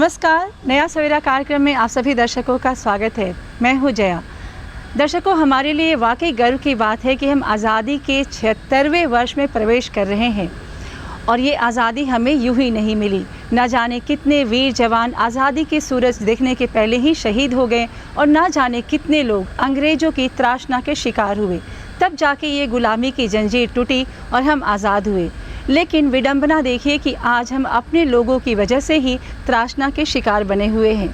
नमस्कार, नया सवेरा कार्यक्रम में आप सभी दर्शकों का स्वागत है। मैं हूँ जया। दर्शकों, हमारे लिए वाकई गर्व की बात है कि हम आज़ादी के 76वें वर्ष में प्रवेश कर रहे हैं और ये आज़ादी हमें यूं ही नहीं मिली। ना जाने कितने वीर जवान आज़ादी के सूरज दिखने के पहले ही शहीद हो गए और ना जाने कितने लोग अंग्रेज़ों की त्रासना के शिकार हुए। तब जाके ये गुलामी की जंजीर टूटी और हम आज़ाद हुए। लेकिन विडंबना देखिए कि आज हम अपने लोगों की वजह से ही त्रासना के शिकार बने हुए हैं।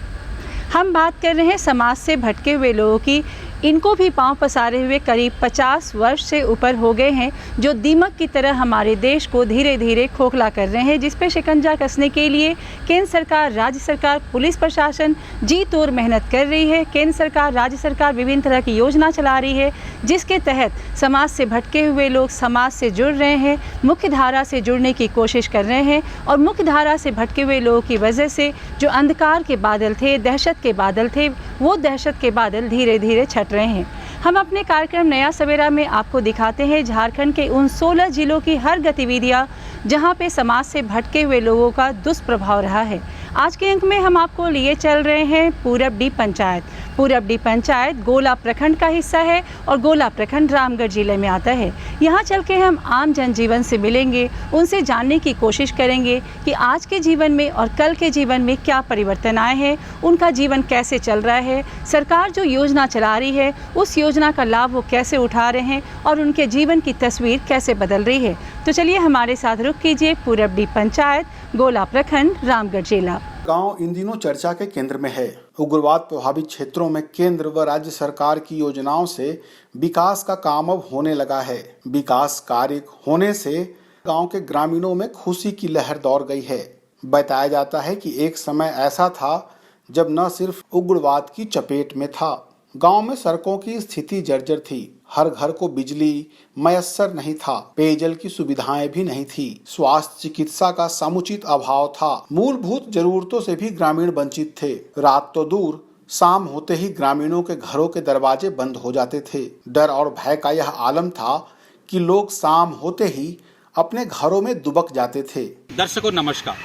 हम बात कर रहे हैं समाज से भटके हुए लोगों की। इनको भी पांव पसारे हुए करीब 50 वर्ष से ऊपर हो गए हैं, जो दीमक की तरह हमारे देश को धीरे धीरे खोखला कर रहे हैं, जिस पे शिकंजा कसने के लिए केंद्र सरकार, राज्य सरकार, पुलिस प्रशासन जी तोड़ मेहनत कर रही है। केंद्र सरकार, राज्य सरकार विभिन्न तरह की योजना चला रही है, जिसके तहत समाज से भटके हुए लोग समाज से जुड़ रहे हैं, मुख्य धारा से जुड़ने की कोशिश कर रहे हैं और मुख्य धारा से भटके हुए लोगों की वजह से जो अंधकार के बादल थे, दहशत के बादल थे, वो दहशत के बादल धीरे धीरे छट रहे हैं। हम अपने कार्यक्रम नया सवेरा में आपको दिखाते हैं झारखंड के उन 16 जिलों की हर गतिविधियां जहां पे समाज से भटके हुए लोगों का दुष्प्रभाव रहा है। आज के अंक में हम आपको लिए चल रहे हैं पूरबडी पंचायत। पूरबडी पंचायत गोला प्रखंड का हिस्सा है और गोला प्रखंड रामगढ़ जिले में आता है। यहाँ चल के हम आम जनजीवन से मिलेंगे, उनसे जानने की कोशिश करेंगे कि आज के जीवन में और कल के जीवन में क्या परिवर्तन आए हैं, उनका जीवन कैसे चल रहा है, सरकार जो योजना चला रही है उस योजना का लाभ वो कैसे उठा रहे हैं और उनके जीवन की तस्वीर कैसे बदल रही है। तो चलिए हमारे साथ रुक कीजिए पूरबडी पंचायत, गोला प्रखंड, रामगढ़ जिला। गांव इन दिनों चर्चा के केंद्र में है। उग्रवाद प्रभावित क्षेत्रों में केंद्र व राज्य सरकार की योजनाओं से विकास का काम अब होने लगा है। विकास कार्य होने से गांव के ग्रामीणों में खुशी की लहर दौड़ गई है। बताया जाता है कि एक समय ऐसा था जब न सिर्फ उग्रवाद की चपेट में था, गांव में सड़कों की स्थिति जर्जर थी, हर घर को बिजली मयस्सर नहीं था, पेयजल की सुविधाएं भी नहीं थी, स्वास्थ्य चिकित्सा का समुचित अभाव था, मूलभूत जरूरतों से भी ग्रामीण वंचित थे। रात तो दूर, शाम होते ही ग्रामीणों के घरों के दरवाजे बंद हो जाते थे। डर और भय का यह आलम था कि लोग शाम होते ही अपने घरों में दुबक जाते थे। दर्शकों नमस्कार।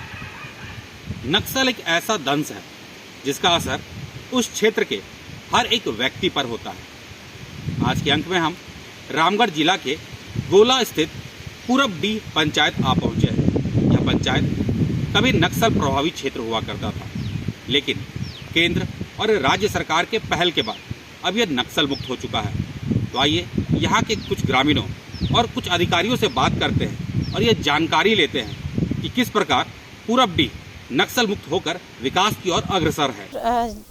नक्सल एक ऐसा दंश है जिसका असर उस क्षेत्र के हर एक व्यक्ति पर होता है। आज के अंक में हम रामगढ़ जिला के गोला स्थित पूरबडी पंचायत आ पहुंचे हैं। यह पंचायत कभी नक्सल प्रभावित क्षेत्र हुआ करता था, लेकिन केंद्र और राज्य सरकार के पहल के बाद अब यह नक्सल मुक्त हो चुका है। तो आइए यहाँ के कुछ ग्रामीणों और कुछ अधिकारियों से बात करते हैं और यह जानकारी लेते हैं कि किस प्रकार पूरबडी नक्सल मुक्त होकर विकास की ओर अग्रसर है।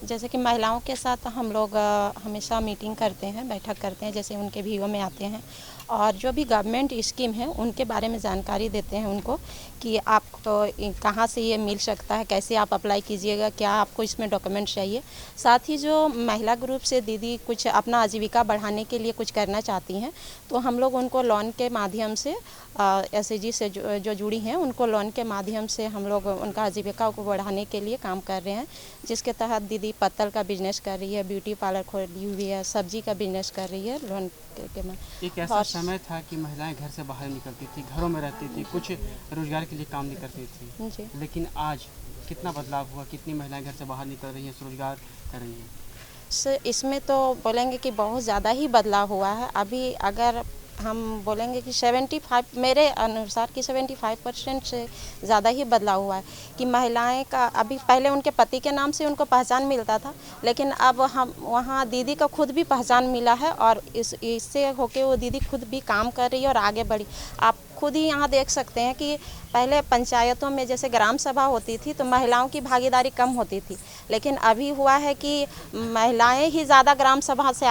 जैसे कि महिलाओं के साथ हम लोग हमेशा मीटिंग करते हैं, बैठक करते हैं, जैसे उनके वीओ में आते हैं और जो भी गवर्नमेंट स्कीम है उनके बारे में जानकारी देते हैं उनको कि आपको कहाँ से ये मिल सकता है, कैसे आप अप्लाई कीजिएगा, क्या आपको इसमें डॉक्यूमेंट चाहिए। साथ ही जो महिला ग्रुप से दीदी कुछ अपना आजीविका बढ़ाने के लिए कुछ करना चाहती हैं तो हम लोग उनको लोन के माध्यम से SAG से जो जुड़ी हैं उनको लोन के माध्यम से हम लोग उनका आजीविका को बढ़ाने के लिए काम कर रहे हैं, जिसके तहत दीदी पत्तल का बिजनेस कर रही है, ब्यूटी पार्लर खोली हुई है, सब्जी का बिजनेस कर रही है लोन के। एक ऐसा समय था कि महिलाएं घर से बाहर निकलती थी, घरों में रहती थी, कुछ रोजगार के लिए काम नहीं करती थी जी। लेकिन आज कितना बदलाव हुआ, कितनी महिलाएं घर से बाहर निकल रही हैं, रोजगार कर रही हैं। इसमें तो बोलेंगे कि बहुत ज़्यादा ही बदलाव हुआ है। अभी अगर हम बोलेंगे कि 75, मेरे अनुसार कि 75% से ज़्यादा ही बदलाव हुआ है कि महिलाएं का अभी पहले उनके पति के नाम से उनको पहचान मिलता था, लेकिन अब हम वहाँ दीदी का खुद भी पहचान मिला है और इससे होके वो दीदी खुद भी काम कर रही है और आगे बढ़ी। आप खुद ही यहाँ देख सकते हैं कि पहले पंचायतों में जैसे ग्राम सभा होती थी तो महिलाओं की भागीदारी कम होती थी, लेकिन अभी हुआ है कि महिलाएं ही ज़्यादा ग्राम सभा से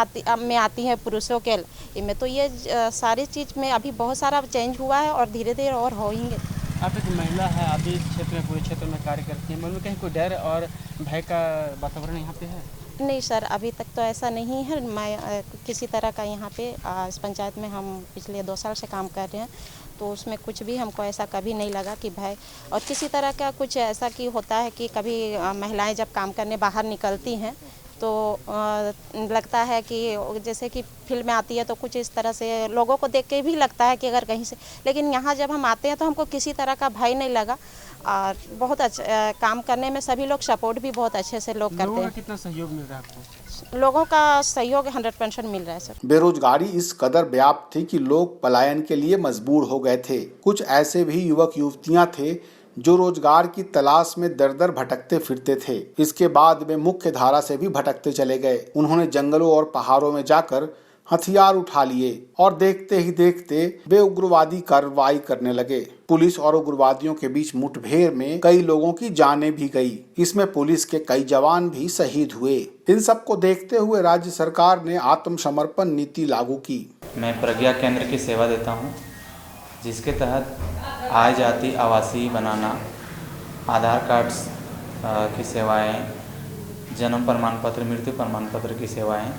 आती हैं पुरुषों के में। तो ये सारी चीज़ में अभी बहुत सारा चेंज हुआ है और धीरे धीरे और होंगे। आप एक महिला है, आप इस क्षेत्र में, पूरे क्षेत्र में कार्य करती हैं, मन में कहीं कोई डर और भय का वातावरण यहाँ पे है? नहीं सर, अभी तक तो ऐसा नहीं है। मैं किसी तरह का यहाँ पे इस पंचायत में हम पिछले 2 साल से काम कर रहे हैं, तो उसमें कुछ भी हमको ऐसा कभी नहीं लगा कि भय और किसी तरह का कुछ ऐसा कि होता है कि कभी महिलाएं जब काम करने बाहर निकलती हैं तो लगता है कि जैसे कि फिल्म में आती है तो कुछ इस तरह से लोगों को देख के भी लगता है कि अगर कहीं से, लेकिन यहाँ जब हम आते हैं तो हमको किसी तरह का भय नहीं लगा। और बहुत अच्छा काम करने में सभी लोग सपोर्ट भी बहुत अच्छे से लोग करते लोगों का हैं। कितना सहयोग मिल रहा है आपको? लोगों का सहयोग 100% मिल रहा है सर। बेरोजगारी इस कदर व्याप्त थी कि लोग पलायन के लिए मजबूर हो गए थे। कुछ ऐसे भी युवक युवतियां थे जो रोजगार की तलाश में दर दर भटकते फिरते थे। इसके बाद वे मुख्य धारा से भी भटकते चले गए। उन्होंने जंगलों और पहाड़ों में जाकर हथियार उठा लिए और देखते ही देखते वे उग्रवादी कार्रवाई करने लगे। पुलिस और उग्रवादियों के बीच मुठभेड़ में कई लोगों की जानें भी गई। इसमें पुलिस के कई जवान भी शहीद हुए। इन सब को देखते हुए राज्य सरकार ने आत्मसमर्पण नीति लागू की। मैं प्रज्ञा केंद्र की सेवा देता हूं, जिसके तहत आय जाति आवासीय बनाना, आधार कार्ड्स की सेवाएं, जन्म प्रमाण पत्र, मृत्यु प्रमाण पत्र की सेवाएं,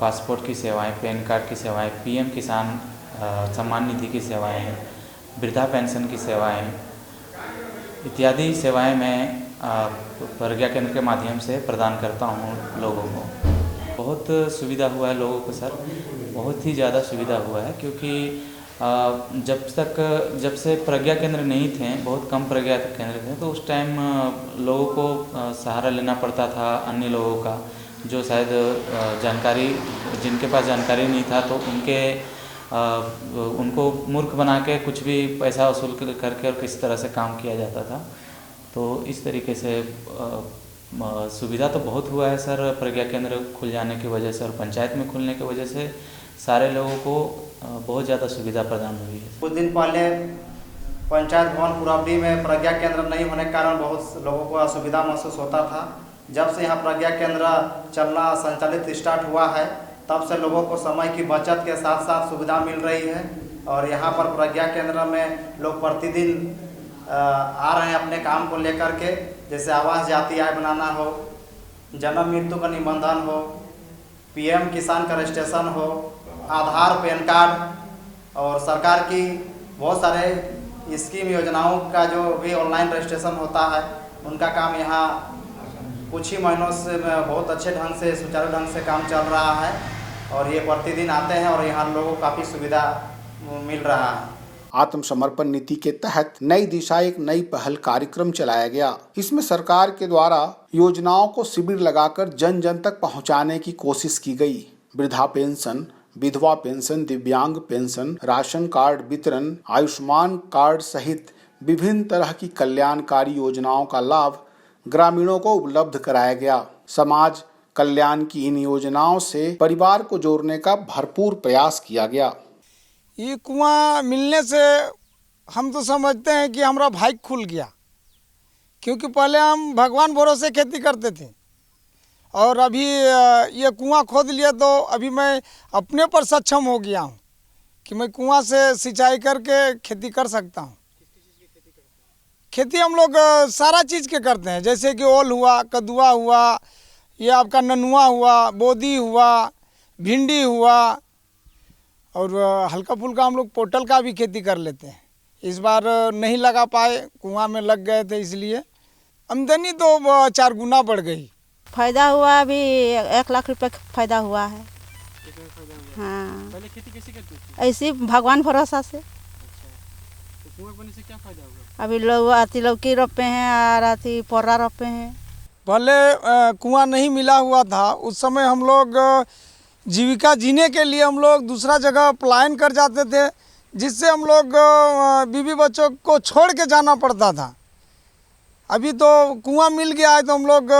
पासपोर्ट की सेवाएं, पैन कार्ड की सेवाएं, पीएम किसान सम्मान निधि की सेवाएं, वृद्धा पेंशन की सेवाएं इत्यादि सेवाएं मैं प्रज्ञा केंद्र के माध्यम से प्रदान करता हूं लोगों को। बहुत सुविधा हुआ है लोगों को सर, बहुत ही ज़्यादा सुविधा हुआ है, क्योंकि जब से प्रज्ञा केंद्र नहीं थे, बहुत कम प्रज्ञा केंद्र थे, तो उस टाइम लोगों को सहारा लेना पड़ता था अन्य लोगों का, जो शायद जिनके पास जानकारी नहीं था, तो उनको मूर्ख बना के कुछ भी पैसा वसूल करके और किस तरह से काम किया जाता था। तो इस तरीके से सुविधा तो बहुत हुआ है सर, प्रज्ञा केंद्र खुल जाने की वजह से और पंचायत में खुलने की वजह से सारे लोगों को बहुत ज़्यादा सुविधा प्रदान हुई है। कुछ दिन पहले पंचायत भवन पुरवड़ी में प्रज्ञा केंद्र नहीं होने के कारण बहुत लोगों को असुविधा महसूस होता था। जब से यहाँ प्रज्ञा केंद्र चलना संचालित स्टार्ट हुआ है, तब से लोगों को समय की बचत के साथ साथ सुविधा मिल रही है। और यहाँ पर प्रज्ञा केंद्र में लोग प्रतिदिन आ रहे हैं अपने काम को लेकर के, जैसे आवास जाति आय बनाना हो, जन्म मृत्यु का निबंधन हो, पीएम किसान का रजिस्ट्रेशन हो, आधार पैन कार्ड और सरकार की बहुत सारे स्कीम योजनाओं का जो भी ऑनलाइन रजिस्ट्रेशन होता है, उनका काम यहाँ कुछ ही महीनों से बहुत अच्छे ढंग से सुचारू ढंग से काम चल रहा है। और ये प्रतिदिन आते हैं और यहाँ लोगों को काफ़ी सुविधा मिल रहा है। आत्मसमर्पण नीति के तहत नई दिशा एक नई पहल कार्यक्रम चलाया गया। इसमें सरकार के द्वारा योजनाओं को शिविर लगाकर जन जन तक पहुंचाने की कोशिश की गई। वृद्धा पेंशन, विधवा पेंशन, दिव्यांग पेंशन, राशन कार्ड वितरण, आयुष्मान कार्ड सहित विभिन्न तरह की कल्याणकारी योजनाओं का लाभ ग्रामीणों को उपलब्ध कराया गया। समाज कल्याण की इन योजनाओं से परिवार को जोड़ने का भरपूर प्रयास किया गया। ये कुआं मिलने से हम तो समझते हैं कि हमारा भाग्य खुल गया, क्योंकि पहले हम भगवान भरोसे खेती करते थे और अभी ये कुआं खोद लिया तो अभी मैं अपने पर सक्षम हो गया हूँ कि मैं कुआं से सिंचाई करके खेती कर सकता हूँ। खेती हम लोग सारा चीज़ के करते हैं, जैसे कि ओल हुआ, कद्दुआ हुआ, ये आपका ननुआ हुआ, बोदी हुआ, भिंडी हुआ और हल्का फुल्का हम लोग पोटल का भी खेती कर लेते हैं। इस बार नहीं लगा पाए, कुआं में लग गए थे, इसलिए आमदनी तो 4 गुना बढ़ गई। फायदा हुआ, अभी 1 लाख रुपए फ़ायदा हुआ है। हाँ, पहले खेती कैसे करते थे? ऐसे भगवान भरोसा से। तो कुआं बनने से क्या फ़ायदा हुआ? अभी लोग आती लौकी रोपे हैं और आती पोर्रा रोपे हैं। पहले कुआं नहीं मिला हुआ था, उस समय हम लोग जीविका जीने के लिए हम लोग दूसरा जगह पलायन कर जाते थे, जिससे हम लोग बीवी बच्चों को छोड़ के जाना पड़ता था। अभी तो कुआं मिल गया है तो हम लोग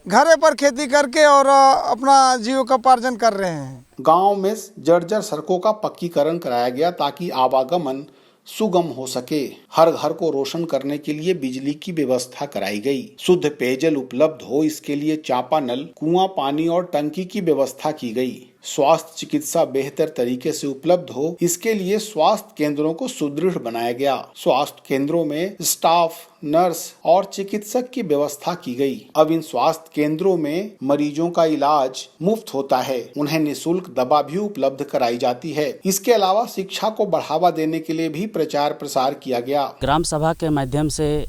घरे पर खेती करके और अपना जीविकोपार्जन कर रहे हैं। गांव में जर्जर सड़कों का पक्कीकरण कराया गया ताकि आवागमन सुगम हो सके। हर घर को रोशन करने के लिए बिजली की व्यवस्था कराई गई। शुद्ध पेयजल उपलब्ध हो, इसके लिए चापानल, कुआं पानी और टंकी की व्यवस्था की गई। स्वास्थ्य चिकित्सा बेहतर तरीके से उपलब्ध हो, इसके लिए स्वास्थ्य केंद्रों को सुदृढ़ बनाया गया। स्वास्थ्य केंद्रों में स्टाफ, नर्स और चिकित्सक की व्यवस्था की गई। अब इन स्वास्थ्य केंद्रों में मरीजों का इलाज मुफ्त होता है। उन्हें निःशुल्क दवा भी उपलब्ध कराई जाती है। इसके अलावा शिक्षा को बढ़ावा देने के लिए भी प्रचार प्रसार किया गया। ग्राम सभा के माध्यम से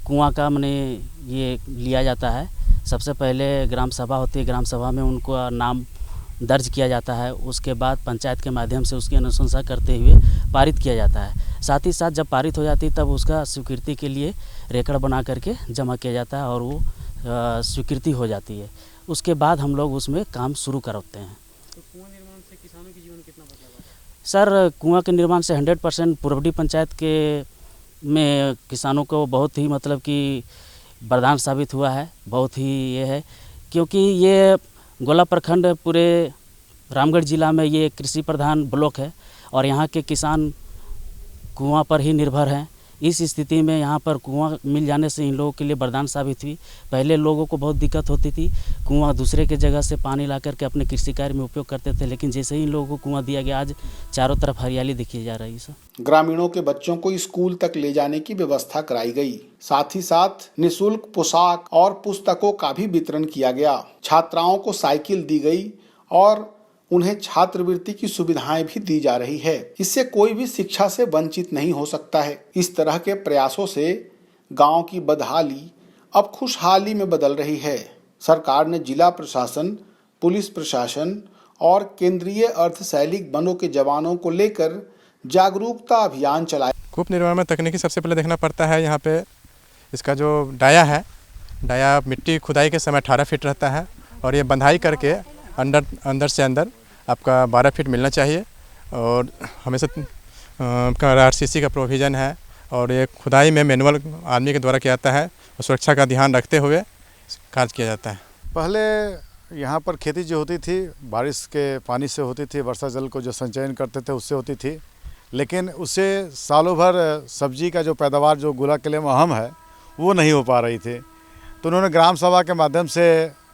कुआं का ये लिया जाता है। सबसे पहले ग्राम सभा होती है, ग्राम सभा में उनको नाम दर्ज किया जाता है। उसके बाद पंचायत के माध्यम से उसकी अनुशंसा करते हुए पारित किया जाता है। साथ ही साथ जब पारित हो जाती तब उसका स्वीकृति के लिए रेकड़ बना करके जमा किया जाता है और वो स्वीकृति हो जाती है। उसके बाद हम लोग उसमें काम शुरू करते हैं। तो कुआं निर्माण से किसानों के जीवन में कितना बदलाव आया? सर, कुआं के निर्माण से 100% पुरबडी पंचायत के में किसानों को बहुत ही मतलब कि वरदान साबित हुआ है। बहुत ही ये है क्योंकि ये गोला प्रखंड पूरे रामगढ़ ज़िला में ये कृषि प्रधान ब्लॉक है और यहाँ के किसान कुआं पर ही निर्भर हैं। इस स्थिति में यहाँ पर कुआं मिल जाने से इन लोगों के लिए वरदान साबित हुई। पहले लोगों को बहुत दिक्कत होती थी, कुआं दूसरे के जगह से पानी ला करके अपने कृषि कार्य में उपयोग करते थे, लेकिन जैसे ही इन लोगों को कुआं दिया गया आज चारों तरफ हरियाली दिखी जा रही है। सर, ग्रामीणों के बच्चों को स्कूल तक ले जाने की व्यवस्था कराई गई। साथ ही साथ निःशुल्क पोशाक और पुस्तकों का भी वितरण किया गया। छात्राओं को साइकिल दी गई और उन्हें छात्रवृत्ति की सुविधाएं भी दी जा रही है। इससे कोई भी शिक्षा से वंचित नहीं हो सकता है। इस तरह के प्रयासों से गांव की बदहाली अब खुशहाली में बदल रही है। सरकार ने जिला प्रशासन, पुलिस प्रशासन और केंद्रीय अर्धसैनिक बलों के जवानों को लेकर जागरूकता अभियान चलाया। कूप निर्माण में तकनीकी सबसे पहले देखना पड़ता है। यहाँ पे इसका जो डाया है, डाया मिट्टी खुदाई के समय 18 फीट रहता है और ये बंधाई करके अंदर से अंदर आपका 12 फीट मिलना चाहिए और हमेशा RCC का प्रोविज़न है और ये खुदाई में मैनुअल आदमी के द्वारा किया जाता है और सुरक्षा का ध्यान रखते हुए कार्य किया जाता है। पहले यहाँ पर खेती जो होती थी बारिश के पानी से होती थी, वर्षा जल को जो संचयन करते थे उससे होती थी, लेकिन उससे सालों भर सब्जी का जो पैदावार जो गोला किले में अहम है वो नहीं हो पा रही थी। तो उन्होंने ग्राम सभा के माध्यम से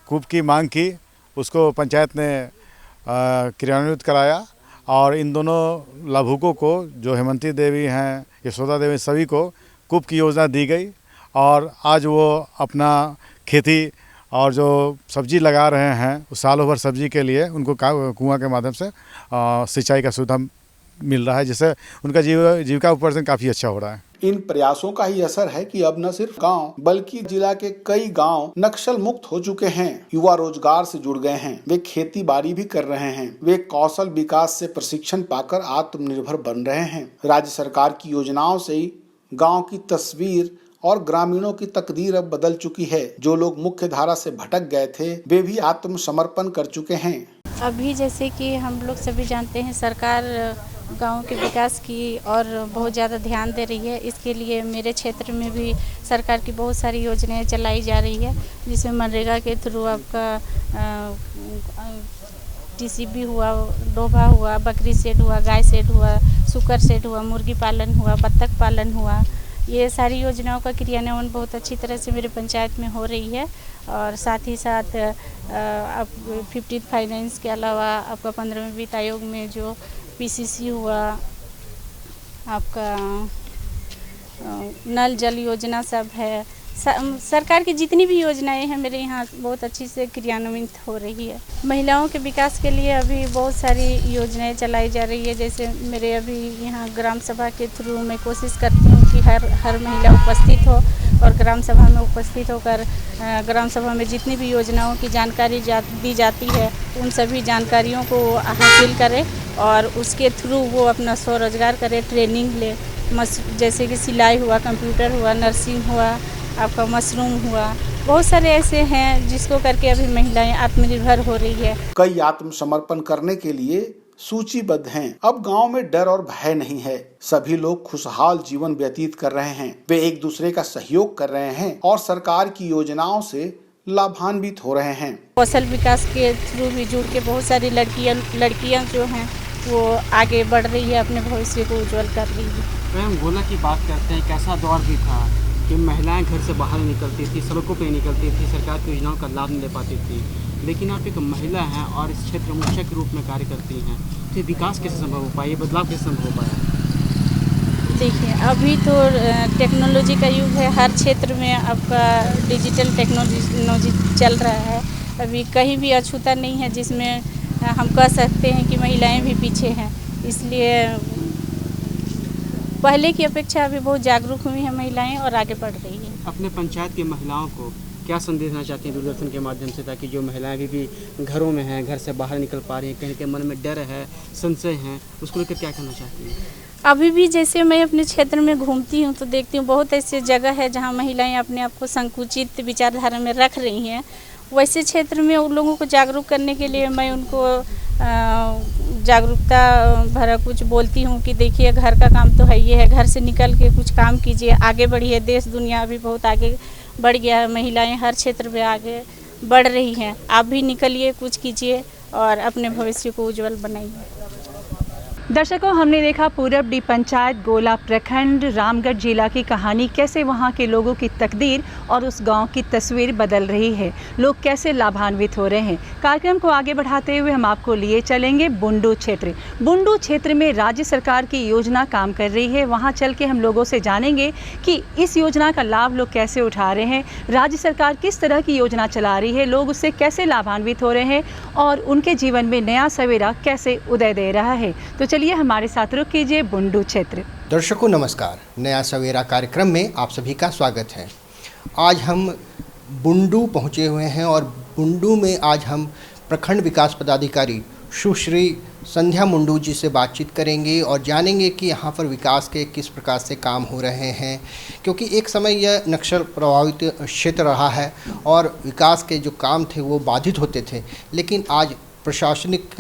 कूप की मांग की, उसको पंचायत ने क्रियान्वित कराया और इन दोनों लाभुकों को जो हेमंती देवी हैं, यशोदा देवी, सभी को कूप की योजना दी गई और आज वो अपना खेती और जो सब्जी लगा रहे हैं उस सालों भर सब्जी के लिए उनको कुआं के माध्यम से सिंचाई का सुविधा मिल रहा है, जिससे उनका जीविका उपार्जन काफ़ी अच्छा हो रहा है। इन प्रयासों का ही असर है कि अब न सिर्फ गांव बल्कि जिला के कई गांव नक्सल मुक्त हो चुके हैं। युवा रोजगार से जुड़ गए हैं, वे खेती बाड़ी भी कर रहे हैं, वे कौशल विकास से प्रशिक्षण पाकर आत्मनिर्भर बन रहे हैं। राज्य सरकार की योजनाओं से गांव की तस्वीर और ग्रामीणों की तकदीर अब बदल चुकी है। जो लोग मुख्य धारा से भटक गए थे वे भी आत्मसमर्पण कर चुके हैं। अभी जैसे कि हम लोग सभी जानते हैं, सरकार गांव के विकास की और बहुत ज़्यादा ध्यान दे रही है। इसके लिए मेरे क्षेत्र में भी सरकार की बहुत सारी योजनाएं चलाई जा रही है, जिसमें मनरेगा के थ्रू आपका TCB हुआ, डोभा हुआ, बकरी सेड हुआ, गाय सेड हुआ, सुकर सेड हुआ, मुर्गी पालन हुआ, बत्तख पालन हुआ। ये सारी योजनाओं का क्रियान्वयन बहुत अच्छी तरह से मेरे पंचायत में हो रही है। और साथ ही साथ अब 15th फाइनेंस के अलावा आपका 15वें वित्त आयोग में जो PCC हुआ, आपका नल जल योजना सब है। सरकार की जितनी भी योजनाएं हैं मेरे यहाँ बहुत अच्छी से क्रियान्वित हो रही है। महिलाओं के विकास के लिए अभी बहुत सारी योजनाएं चलाई जा रही है। जैसे मेरे अभी यहाँ ग्राम सभा के थ्रू मैं कोशिश करती हूँ कि हर महिला उपस्थित हो और ग्राम सभा में उपस्थित होकर ग्राम सभा में जितनी भी योजनाओं की जानकारी दी जाती है उन सभी जानकारियों को हासिल करें और उसके थ्रू वो अपना स्वरोजगार करे, ट्रेनिंग ले। जैसे कि सिलाई हुआ, कंप्यूटर हुआ, नर्सिंग हुआ, आपका मशरूम हुआ, बहुत सारे ऐसे हैं जिसको करके अभी महिलाएं आत्मनिर्भर हो रही है। कई आत्मसमर्पण करने के लिए सूचीबद्ध हैं। अब गांव में डर और भय नहीं है। सभी लोग खुशहाल जीवन व्यतीत कर रहे हैं। वे एक दूसरे का सहयोग कर रहे हैं और सरकार की योजनाओं से लाभान्वित हो रहे हैं। कौशल विकास के थ्रू भी जुड़ के बहुत सारी लड़कियां जो हैं वो आगे बढ़ रही है, अपने भविष्य को उज्जवल कर रही है। हम गोला की बात करते हैं, कैसा दौर भी था कि महिलाएं घर से बाहर निकलती थी, सड़कों पे निकलती थी, सरकार की योजनाओं का लाभ नहीं ले पाती थी। लेकिन आप एक महिला हैं और इस क्षेत्र में मुख्य के रूप में कार्य करती हैं, तो विकास कैसे संभव हो पाया, ये बदलाव कैसे संभव हो पाया? देखिए, अभी तो टेक्नोलॉजी का युग है। हर क्षेत्र में आपका डिजिटल टेक्नोलॉजी चल रहा है। अभी कहीं भी अछूता नहीं है जिसमें हम कह सकते हैं कि महिलाएं भी पीछे हैं। इसलिए पहले की अपेक्षा अभी बहुत जागरूक हुई हैं महिलाएं और आगे बढ़ रही हैं। अपने पंचायत की महिलाओं को क्या संदेश देना चाहती हैं दूरदर्शन के माध्यम से, ताकि जो महिलाएं अभी भी घरों में हैं, घर से बाहर निकल पा रही हैं, कहीं कहीं मन में डर है, संशय है, उसको लेकर क्या कहना चाहती हैं? अभी भी जैसे मैं अपने क्षेत्र में घूमती हूँ तो देखती हूँ बहुत ऐसी जगह है जहाँ महिलाएं अपने आप को संकुचित विचारधारा में रख रही हैं। वैसे क्षेत्र में उन लोगों को जागरूक करने के लिए मैं उनको जागरूकता भरा कुछ बोलती हूँ कि देखिए घर का काम तो है, ये है, घर से निकल के कुछ काम कीजिए, आगे बढ़िए। देश दुनिया अभी बहुत आगे बढ़ गया है, महिलाएं हर क्षेत्र में आगे बढ़ रही हैं। आप भी निकलिए, कुछ कीजिए और अपने भविष्य को उज्जवल बनाइए। दर्शकों, हमने देखा पूरबडी पंचायत गोला प्रखंड रामगढ़ जिला की कहानी, कैसे वहां के लोगों की तकदीर और उस गांव की तस्वीर बदल रही है, लोग कैसे लाभान्वित हो रहे हैं। कार्यक्रम को आगे बढ़ाते हुए हम आपको लिए चलेंगे बुंडू क्षेत्र। बुंडू क्षेत्र में राज्य सरकार की योजना काम कर रही है। वहां चल के हम लोगों से जानेंगे कि इस योजना का लाभ लोग कैसे उठा रहे हैं, राज्य सरकार किस तरह की योजना चला रही है, लोग उससे कैसे लाभान्वित हो रहे हैं और उनके जीवन में नया सवेरा कैसे उदय दे रहा है। तो चलिए हमारे साथ रुक कीजिए बुंडू क्षेत्र। दर्शकों नमस्कार, नया सवेरा कार्यक्रम में आप सभी का स्वागत है। आज हम बुंडू पहुंचे हुए हैं और बुंडू में आज हम प्रखंड विकास पदाधिकारी सुश्री संध्या मुंडू जी से बातचीत करेंगे और जानेंगे कि यहाँ पर विकास के किस प्रकार से काम हो रहे हैं, क्योंकि एक समय यह नक्सल प्रभावित क्षेत्र रहा है और विकास के जो काम थे वो बाधित होते थे, लेकिन आज प्रशासनिक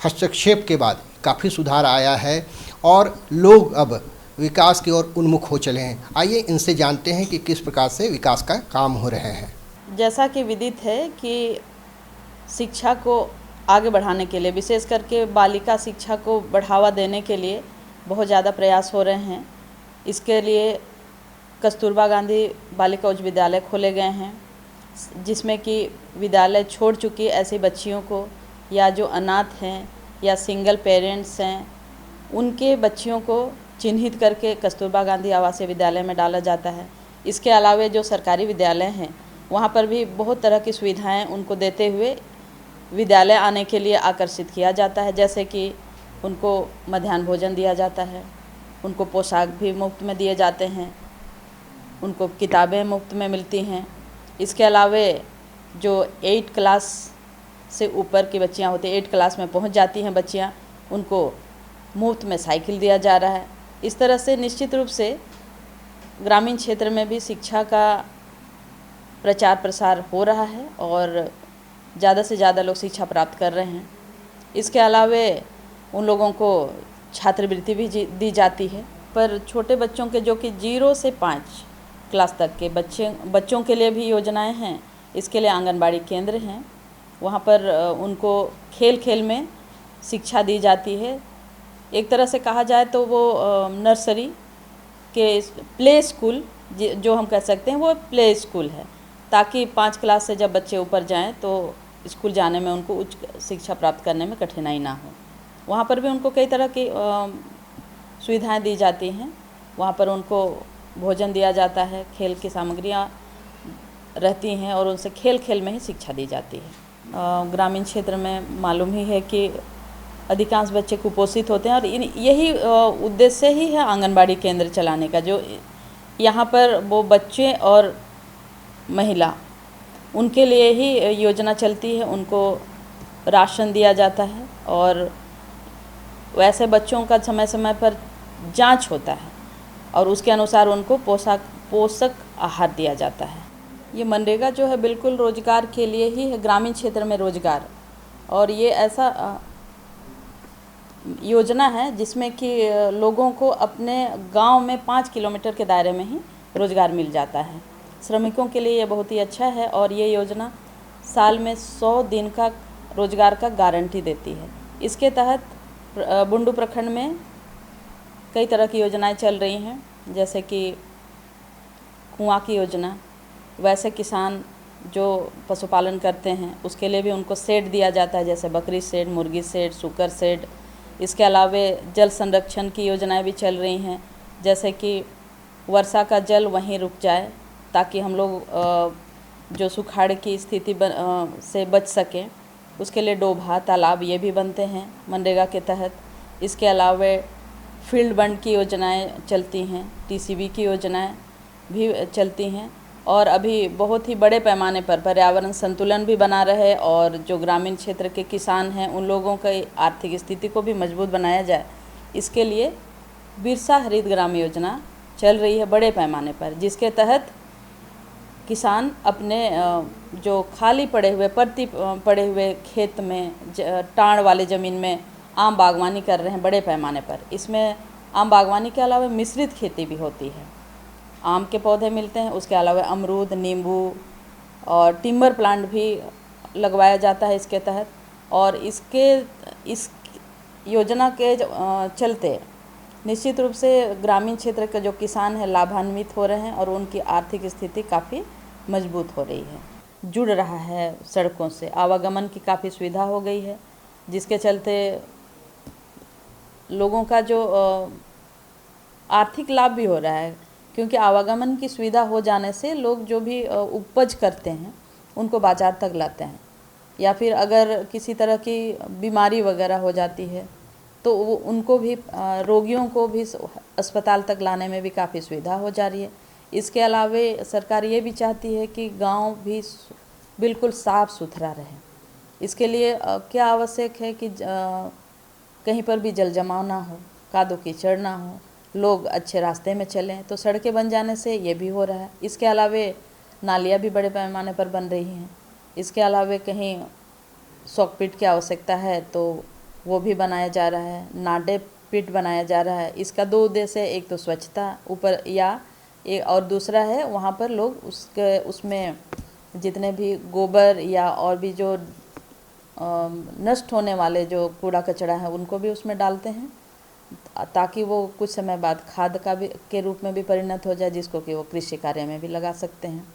हस्तक्षेप के बाद काफ़ी सुधार आया है और लोग अब विकास की ओर उन्मुख हो चले हैं। आइए इनसे जानते हैं कि किस प्रकार से विकास का काम हो रहे हैं। जैसा कि विदित है कि शिक्षा को आगे बढ़ाने के लिए, विशेष करके बालिका शिक्षा को बढ़ावा देने के लिए बहुत ज़्यादा प्रयास हो रहे हैं। इसके लिए कस्तूरबा गांधी बालिका उच्च विद्यालय खोले गए हैं, जिसमें कि विद्यालय छोड़ चुकी ऐसी बच्चियों को या जो अनाथ हैं या सिंगल पेरेंट्स हैं, उनके बच्चियों को चिन्हित करके कस्तूरबा गांधी आवासीय विद्यालय में डाला जाता है। इसके अलावा जो सरकारी विद्यालय हैं वहाँ पर भी बहुत तरह की सुविधाएं उनको देते हुए विद्यालय आने के लिए आकर्षित किया जाता है, जैसे कि उनको मध्याह्न भोजन दिया जाता है, उनको पोशाक भी मुफ्त में दिए जाते हैं, उनको किताबें मुफ्त में मिलती हैं। इसके अलावा जो 8 क्लास से ऊपर की बच्चियां होती हैं, 8 क्लास में पहुंच जाती हैं बच्चियां, उनको मुफ्त में साइकिल दिया जा रहा है। इस तरह से निश्चित रूप से ग्रामीण क्षेत्र में भी शिक्षा का प्रचार प्रसार हो रहा है और ज़्यादा से ज़्यादा लोग शिक्षा प्राप्त कर रहे हैं। इसके अलावा उन लोगों को छात्रवृत्ति भी दी जाती है। पर छोटे बच्चों के, जो कि 0 से 5 क्लास तक के बच्चों के लिए भी योजनाएं हैं। इसके लिए आंगनबाड़ी केंद्र हैं, वहाँ पर उनको खेल खेल में शिक्षा दी जाती है। एक तरह से कहा जाए तो वो नर्सरी के प्ले स्कूल, जो हम कह सकते हैं वो प्ले स्कूल है, ताकि 5 क्लास से जब बच्चे ऊपर जाएं तो स्कूल जाने में उनको उच्च शिक्षा प्राप्त करने में कठिनाई ना हो। वहाँ पर भी उनको कई तरह की सुविधाएं दी जाती हैं। वहाँ पर उनको भोजन दिया जाता है, खेल की सामग्रियाँ रहती हैं और उनसे खेल खेल में ही शिक्षा दी जाती है। ग्रामीण क्षेत्र में मालूम ही है कि अधिकांश बच्चे कुपोषित होते हैं और यही उद्देश्य ही है आंगनबाड़ी केंद्र चलाने का। जो यहाँ पर वो बच्चे और महिला, उनके लिए ही योजना चलती है। उनको राशन दिया जाता है और वैसे बच्चों का समय समय पर जांच होता है और उसके अनुसार उनको पोषक आहार दिया जाता है। ये मनरेगा जो है बिल्कुल रोजगार के लिए ही है, ग्रामीण क्षेत्र में रोजगार। और ये ऐसा योजना है जिसमें कि लोगों को अपने गांव में 5 किलोमीटर के दायरे में ही रोजगार मिल जाता है। श्रमिकों के लिए ये बहुत ही अच्छा है और ये योजना साल में 100 दिन का रोजगार का गारंटी देती है। इसके तहत बुंडू प्रखंड में कई तरह की योजनाएं चल रही हैं, जैसे कि कुआं की योजना। वैसे किसान जो पशुपालन करते हैं उसके लिए भी उनको शेड दिया जाता है, जैसे बकरी शेड, मुर्गी शेड, सूकर शेड। इसके अलावा जल संरक्षण की योजनाएं भी चल रही हैं, जैसे कि वर्षा का जल वहीं रुक जाए ताकि हम लोग जो सुखाड़ की स्थिति से बच सकें, उसके लिए डोभा तालाब ये भी बनते हैं मनरेगा के तहत। इसके अलावा फील्ड बंड की योजनाएं चलती हैं, टीसीबी की योजनाएं भी चलती हैं और अभी बहुत ही बड़े पैमाने पर पर्यावरण संतुलन भी बना रहे और जो ग्रामीण क्षेत्र के किसान हैं उन लोगों की आर्थिक स्थिति को भी मजबूत बनाया जाए, इसके लिए बिरसा हरित ग्राम योजना चल रही है बड़े पैमाने पर, जिसके तहत किसान अपने जो खाली पड़े हुए पड़े हुए खेत में टाण वाले ज़मीन में आम बागवानी कर रहे हैं बड़े पैमाने पर। इसमें आम बागवानी के अलावा मिश्रित खेती भी होती है, आम के पौधे मिलते हैं, उसके अलावा अमरूद, नींबू और टिम्बर प्लांट भी लगवाया जाता है इसके तहत। और इस योजना के चलते निश्चित रूप से ग्रामीण क्षेत्र के जो किसान हैं लाभान्वित हो रहे हैं और उनकी आर्थिक स्थिति काफ़ी मजबूत हो रही है, जुड़ रहा है सड़कों से, आवागमन की काफ़ी सुविधा हो गई है, जिसके चलते लोगों का जो आर्थिक लाभ भी हो रहा है, क्योंकि आवागमन की सुविधा हो जाने से लोग जो भी उपज करते हैं उनको बाज़ार तक लाते हैं, या फिर अगर किसी तरह की बीमारी वगैरह हो जाती है तो उनको भी रोगियों को भी अस्पताल तक लाने में भी काफ़ी सुविधा हो जा रही है। इसके अलावा सरकार ये भी चाहती है कि गांव भी बिल्कुल साफ़ सुथरा रहे। इसके लिए क्या आवश्यक है कि कहीं पर भी जल जमाव ना हो, कादो कीचड़ ना हो, लोग अच्छे रास्ते में चलें, तो सड़कें बन जाने से ये भी हो रहा है। इसके अलावा नालियाँ भी बड़े पैमाने पर बन रही हैं। इसके अलावा कहीं सॉकपिट की आवश्यकता है तो वो भी बनाया जा रहा है, नाडे पिट बनाया जा रहा है। इसका दो उद्देश्य है, एक तो स्वच्छता ऊपर और दूसरा है वहाँ पर लोग उसमें जितने भी गोबर या और भी जो नष्ट होने वाले जो कूड़ा कचरा है उनको भी उसमें डालते हैं, ताकि वो कुछ समय बाद खाद के रूप में भी परिणत हो जाए, जिसको कि वो कृषि कार्य में भी लगा सकते हैं।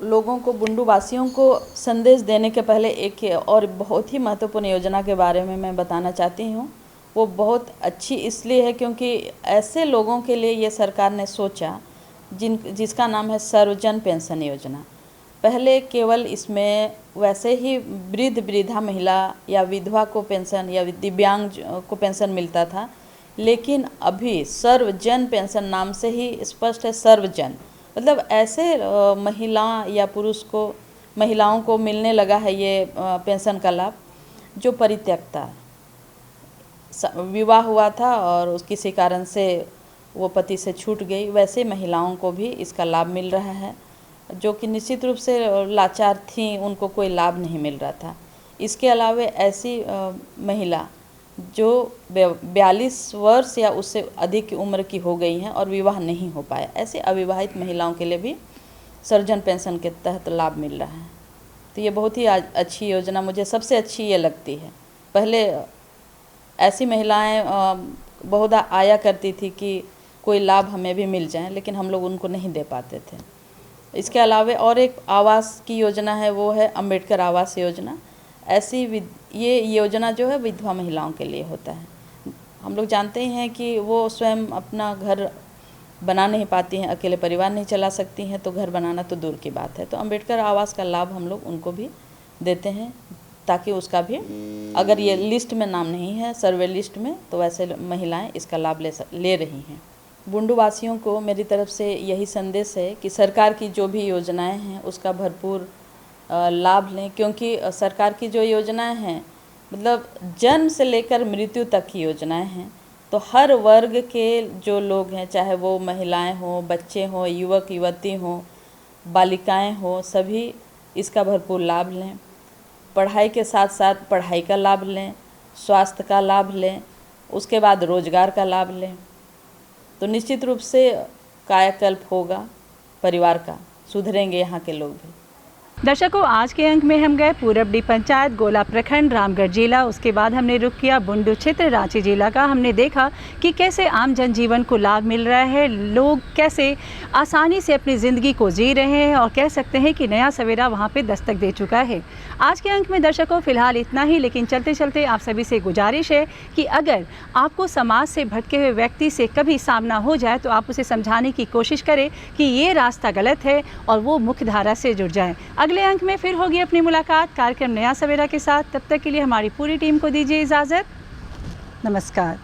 लोगों को, बुंडू वासियों को संदेश देने के पहले एक और बहुत ही महत्वपूर्ण योजना के बारे में मैं बताना चाहती हूँ। वो बहुत अच्छी इसलिए है क्योंकि ऐसे लोगों के लिए ये सरकार ने सोचा जिसका नाम है सर्वजन पेंशन योजना। पहले केवल इसमें वैसे ही वृद्धा महिला या विधवा को पेंशन या दिव्यांग को पेंशन मिलता था, लेकिन अभी सर्वजन पेंशन नाम से ही स्पष्ट है सर्वजन, मतलब ऐसे महिला या पुरुष को, महिलाओं को मिलने लगा है ये पेंशन का लाभ जो परित्यक्ता, विवाह हुआ था और किसी कारण से वो पति से छूट गई, वैसे महिलाओं को भी इसका लाभ मिल रहा है, जो कि निश्चित रूप से लाचार थीं, उनको कोई लाभ नहीं मिल रहा था। इसके अलावा ऐसी महिला जो 42 वर्ष या उससे अधिक की उम्र की हो गई हैं और विवाह नहीं हो पाया, ऐसे अविवाहित महिलाओं के लिए भी सर्वजन पेंशन के तहत लाभ मिल रहा है। तो ये बहुत ही अच्छी योजना मुझे सबसे अच्छी ये लगती है। पहले ऐसी महिलाएं बहुत आया करती थी कि कोई लाभ हमें भी मिल जाए, लेकिन हम लोग उनको नहीं दे पाते थे। इसके अलावा और एक आवास की योजना है, वो है अम्बेडकर आवास योजना। ऐसी ये योजना जो है विधवा महिलाओं के लिए होता है। हम लोग जानते हैं कि वो स्वयं अपना घर बना नहीं पाती हैं, अकेले परिवार नहीं चला सकती हैं, तो घर बनाना तो दूर की बात है। तो अम्बेडकर आवास का लाभ हम लोग उनको भी देते हैं, ताकि उसका भी, अगर ये लिस्ट में नाम नहीं है, सर्वे लिस्ट में, तो वैसे महिलाएं इसका लाभ ले रही हैं। बुंडू वासियों को मेरी तरफ से यही संदेश है कि सरकार की जो भी योजनाएं हैं उसका भरपूर लाभ लें, क्योंकि सरकार की जो योजनाएं हैं मतलब जन्म से लेकर मृत्यु तक की योजनाएं हैं। तो हर वर्ग के जो लोग हैं, चाहे वो महिलाएं हों, बच्चे हों, युवक युवती हों, बालिकाएं हों, सभी इसका भरपूर लाभ लें। पढ़ाई के साथ साथ पढ़ाई का लाभ लें, स्वास्थ्य का लाभ लें, उसके बाद रोजगार का लाभ लें, तो निश्चित रूप से कायाकल्प होगा परिवार का, सुधरेंगे यहाँ के लोग भी। दर्शकों, आज के अंक में हम गए पूरबडी पंचायत, गोला प्रखंड, रामगढ़ जिला। उसके बाद हमने रुख किया बुंडू क्षेत्र, रांची जिला का। हमने देखा कि कैसे आम जनजीवन को लाभ मिल रहा है, लोग कैसे आसानी से अपनी ज़िंदगी को जी रहे हैं और कह सकते हैं कि नया सवेरा वहां पे दस्तक दे चुका है। आज के अंक में दर्शकों फ़िलहाल इतना ही, लेकिन चलते चलते आप सभी से गुजारिश है कि अगर आपको समाज से भटके हुए व्यक्ति से कभी सामना हो जाए तो आप उसे समझाने की कोशिश करें कि ये रास्ता गलत है और वो मुख्य धारा से जुड़ जाए। अगले अंक में फिर होगी अपनी मुलाकात कार्यक्रम नया सवेरा के साथ। तब तक के लिए हमारी पूरी टीम को दीजिए इजाज़त। नमस्कार।